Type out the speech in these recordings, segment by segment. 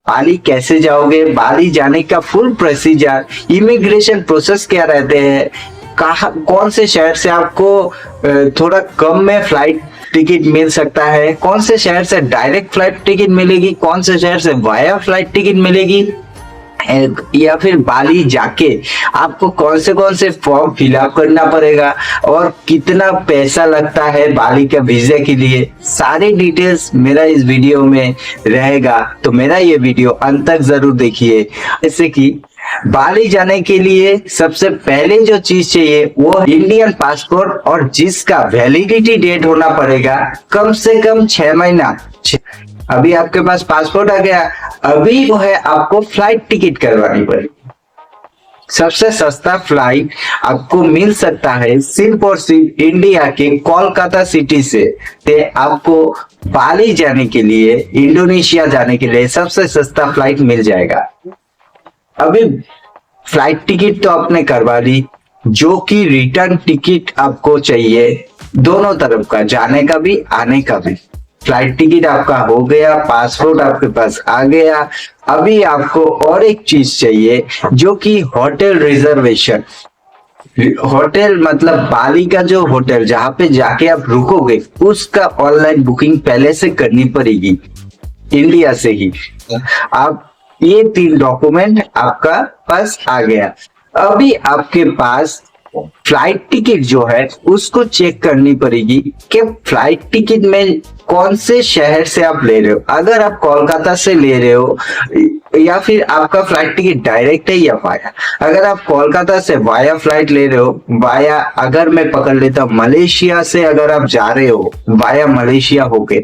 बाली कैसे जाओगे, बाली जाने का फुल प्रोसीजर, इमिग्रेशन प्रोसेस क्या रहते हैं, कहा कौन से शहर से आपको थोड़ा कम में फ्लाइट टिकट मिल सकता है, कौन से शहर से डायरेक्ट फ्लाइट टिकट मिलेगी, कौन से शहर से वाया फ्लाइट टिकट मिलेगी, या फिर बाली जाके आपको कौन से फॉर्म फिलअप करना पड़ेगा और कितना पैसा लगता है बाली का वीजा के लिए, सारी डिटेल्स मेरा इस वीडियो में रहेगा। तो मेरा ये वीडियो अंत तक जरूर देखिए। जैसे कि बाली जाने के लिए सबसे पहले जो चीज चाहिए वो इंडियन पासपोर्ट, और जिसका वैलिडिटी डेट होना पड़ेगा कम से कम 6 महीना। अभी आपके पास पासपोर्ट आ गया, अभी वो है आपको फ्लाइट टिकट करवानी पड़ेगी। सबसे सस्ता फ्लाइट आपको मिल सकता है सिर्फ और सिर्फ इंडिया के कोलकाता सिटी से। आपको बाली जाने के लिए, इंडोनेशिया जाने के लिए सबसे सस्ता फ्लाइट मिल जाएगा। अभी फ्लाइट टिकट तो आपने करवा ली, जो कि रिटर्न टिकट आपको चाहिए दोनों तरफ का, जाने का भी आने का भी। फ्लाइट टिकट आपका हो गया, पासपोर्ट आपके पास आ गया। अभी आपको और एक चीज चाहिए जो कि होटल रिजर्वेशन। होटल मतलब बाली का जो होटल जहां पे जाके आप रुकोगे उसका ऑनलाइन बुकिंग पहले से करनी पड़ेगी इंडिया से ही। आप ये 3 डॉक्यूमेंट आपका पास आ गया। अभी आपके पास फ्लाइट टिकट जो है उसको चेक करनी पड़ेगी कि फ्लाइट टिकट में कौन से शहर से आप ले रहे हो। अगर आप कोलकाता से ले रहे हो या फिर आपका फ्लाइट टिकट डायरेक्ट है या वाया। अगर आप कोलकाता से वाया फ्लाइट ले रहे हो, वाया अगर मैं पकड़ लेता हूं मलेशिया से, अगर आप जा रहे हो वाया मलेशिया होके,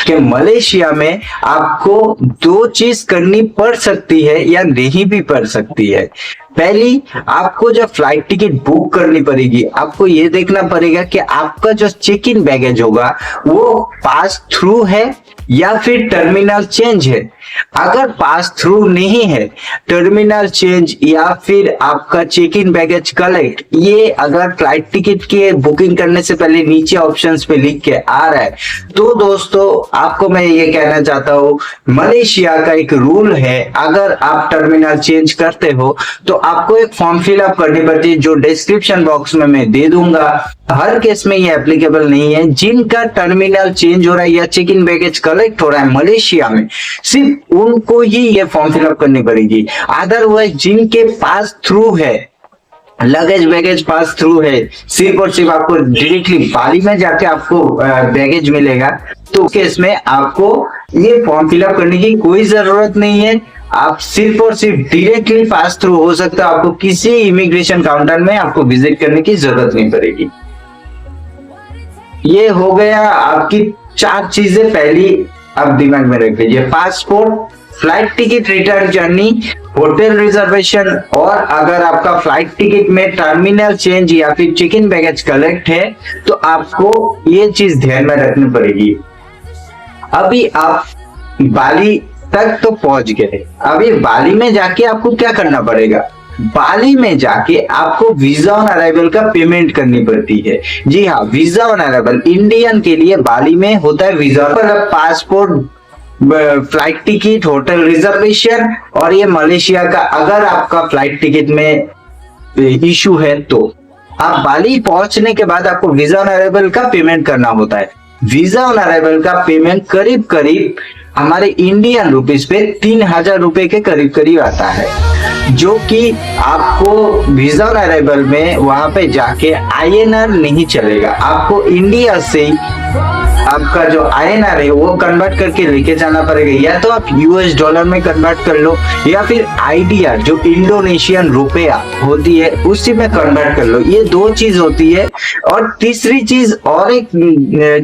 कि मलेशिया में आपको 2 चीज करनी पड़ सकती है या नहीं भी पड़ सकती है। पहली, आपको जब फ्लाइट टिकट बुक करनी पड़ेगी आपको ये देखना पड़ेगा कि आपका जो चेक इन बैगेज होगा वो पास थ्रू है या फिर टर्मिनल चेंज है। अगर पास थ्रू नहीं है, टर्मिनल चेंज या फिर आपका चेक इन बैगेज कलेक्ट, ये अगर फ्लाइट टिकट के बुकिंग करने से पहले नीचे ऑप्शंस पे लिख के आ रहा है तो दोस्तों आपको मैं ये कहना चाहता हूँ, मलेशिया का एक रूल है, अगर आप टर्मिनल चेंज करते हो तो आपको एक फॉर्म फिलअप करनी पड़ती है जो डिस्क्रिप्शन बॉक्स में मैं दे दूंगा। हर केस में ये एप्लीकेबल नहीं है। जिनका टर्मिनल चेंज हो रहा है या चेक इन बैगेज कलेक्ट हो रहा है मलेशिया में, सिर्फ उनको ही ये फॉर्म फिलअप करनी पड़ेगी। अदरवाइज जिनके पास थ्रू है, लगेज बैगेज पास थ्रू है, सिर्फ और सिर्फ आपको डायरेक्टली बाली में जाके आपको बैगेज मिलेगा, तो केस में आपको ये फॉर्म फिलअप करने की कोई जरूरत नहीं है। आप सिर्फ और सिर्फ डायरेक्टली पास थ्रू हो सकता है, आपको किसी इमिग्रेशन काउंटर में आपको विजिट करने की जरूरत नहीं पड़ेगी। ये हो गया आपकी 4 चीजें, पहली आप दिमाग में रख लीजिए, passport, flight ticket return journey, hotel reservation, और अगर आपका फ्लाइट टिकट में टर्मिनल चेंज या फिर चेक इन बैगेज कलेक्ट है तो आपको ये चीज ध्यान में रखनी पड़ेगी। अभी आप बाली तक तो पहुंच गए, अभी बाली में जाके आपको क्या करना पड़ेगा। बाली में जाके आपको वीजा ऑन अराइवल का पेमेंट करनी पड़ती है। जी हाँ, वीजा ऑन अराइवल इंडियन के लिए बाली में होता है वीजा पर passport, flight ticket, hotel reservation, और ये मलेशिया का अगर आपका फ्लाइट टिकट में इशू है तो आप बाली पहुंचने के बाद आपको वीजा ऑन अराइवल का पेमेंट करना होता है। वीजा ऑन अराइवल का पेमेंट करीब करीब हमारे इंडियन रुपीस पे 3000 रुपए के करीब करीब आता है, जो कि आपको वीजा ऑन अराइवल में वहां पे जाके INR नहीं चलेगा, आपको इंडिया से आपका जो INR है वो कन्वर्ट करके लेके जाना पड़ेगा। या तो आप US डॉलर में कन्वर्ट कर लो या फिर IDR जो इंडोनेशियन रुपया होती है उसी में कन्वर्ट कर लो। ये 2 चीज होती है। और तीसरी चीज और एक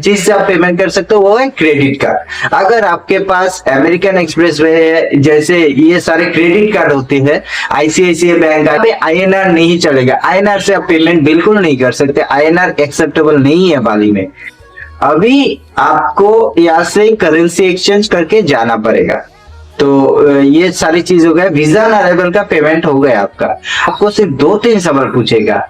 चीज से आप पेमेंट कर सकते हो, वो है क्रेडिट कार्ड। अगर आपके पास अमेरिकन एक्सप्रेस है, जैसे ये सारे क्रेडिट कार्ड होते हैं, ICICI बैंक पे INR नहीं चलेगा, INR से आप पेमेंट बिल्कुल नहीं कर सकते, INR एक्सेप्टेबल नहीं है बाली में। अभी आपको यहाँ से करेंसी एक्सचेंज करके जाना पड़ेगा। तो ये सारी चीज हो गया। वीजा ऑन अराइवल का पेमेंट हो गया आपका। आपको सिर्फ 2-3 सवाल पूछेगा,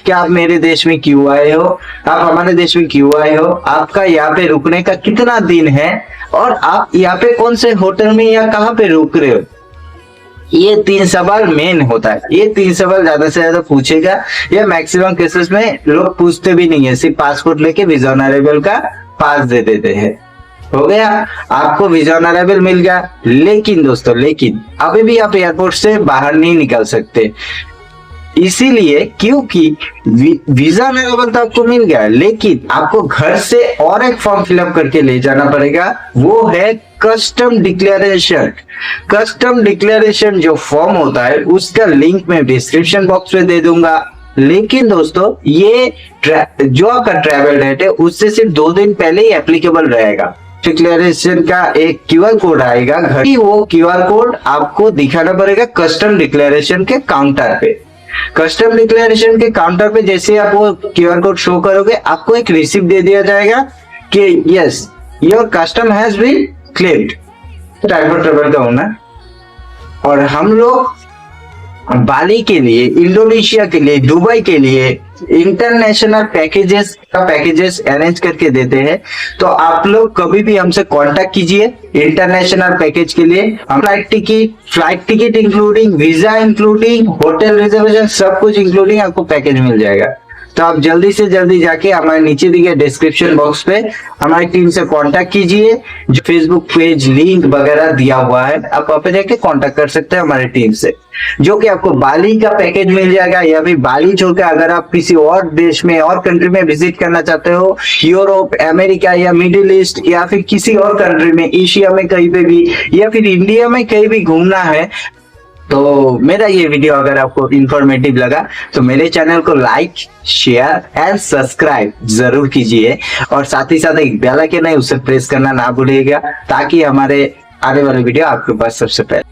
कि आप मेरे देश में क्यों आए हो, आप हमारे देश में क्यों आए हो, आपका यहाँ पे रुकने का कितना दिन है, और आप यहाँ पे कौन से होटल में या कहाँ पे रुक रहे हो। ये 3 सवाल मेन होता है। ये 3 सवाल ज्यादा से ज्यादा पूछेगा। ये मैक्सिमम केसेस में लोग पूछते भी नहीं है, सिर्फ पासपोर्ट लेके वीजा ऑन अराइवल का पास दे देते हैं। हो गया, आपको वीजा ऑन अराइवल मिल गया। लेकिन दोस्तों, लेकिन अभी भी आप एयरपोर्ट से बाहर नहीं निकल सकते, इसीलिए क्योंकि वीजा ऑन अराइवल तो आपको मिल गया, लेकिन आपको घर से और एक फॉर्म फिलअप करके ले जाना पड़ेगा। वो है कस्टम डिक्लेरेशन। कस्टम डिक्लेरेशन जो फॉर्म होता है उसका लिंक मैं डिस्क्रिप्शन बॉक्स में दे दूंगा। लेकिन दोस्तों, ये जो आपका ट्रैवल डेट है उससे सिर्फ 2 दिन पहले ही एप्लीकेबल रहेगा। डिक्लेरेशन का एक क्यूआर कोड आएगा, वो क्यूआर कोड आपको दिखाना पड़ेगा कस्टम डिक्लेरेशन के काउंटर पे। कस्टम डिक्लेरेशन के काउंटर पे जैसे आप वो क्यूआर कोड शो करोगे, आपको एक रिसिप्ट दे दिया जाएगा कि yes, your custom has been claimed, time travel का होना। और हम लोग बाली के लिए, इंडोनेशिया के लिए, दुबई के लिए इंटरनेशनल पैकेजेस अरेंज करके देते हैं। तो आप लोग कभी भी हमसे कांटेक्ट कीजिए इंटरनेशनल पैकेज के लिए। हम flight ticket including, visa including, hotel reservation, सब कुछ इंक्लूडिंग आपको पैकेज मिल जाएगा। तो आप जल्दी से जल्दी जाके हमारे नीचे दिए डिस्क्रिप्शन बॉक्स पे हमारी टीम से कांटेक्ट कीजिए। जो फेसबुक पेज लिंक वगैरह दिया हुआ है, आप वहाँ पे जाके कांटेक्ट कर सकते हैं हमारी टीम से, जो कि आपको बाली का पैकेज मिल जाएगा। या फिर बाली छोड़कर अगर आप किसी और देश में और कंट्री में विजिट करना चाहते हो, यूरोप, अमेरिका या मिडिल ईस्ट या फिर किसी और कंट्री में, एशिया में कहीं पे भी, या फिर इंडिया में कहीं भी घूमना है, तो मेरा ये वीडियो अगर आपको इंफॉर्मेटिव लगा तो मेरे चैनल को लाइक, शेयर एंड सब्सक्राइब जरूर कीजिए। और साथ ही साथ एक बेल आइकन है, उसे प्रेस करना ना भूलिएगा, ताकि हमारे आने वाले वीडियो आपके पास सबसे पहले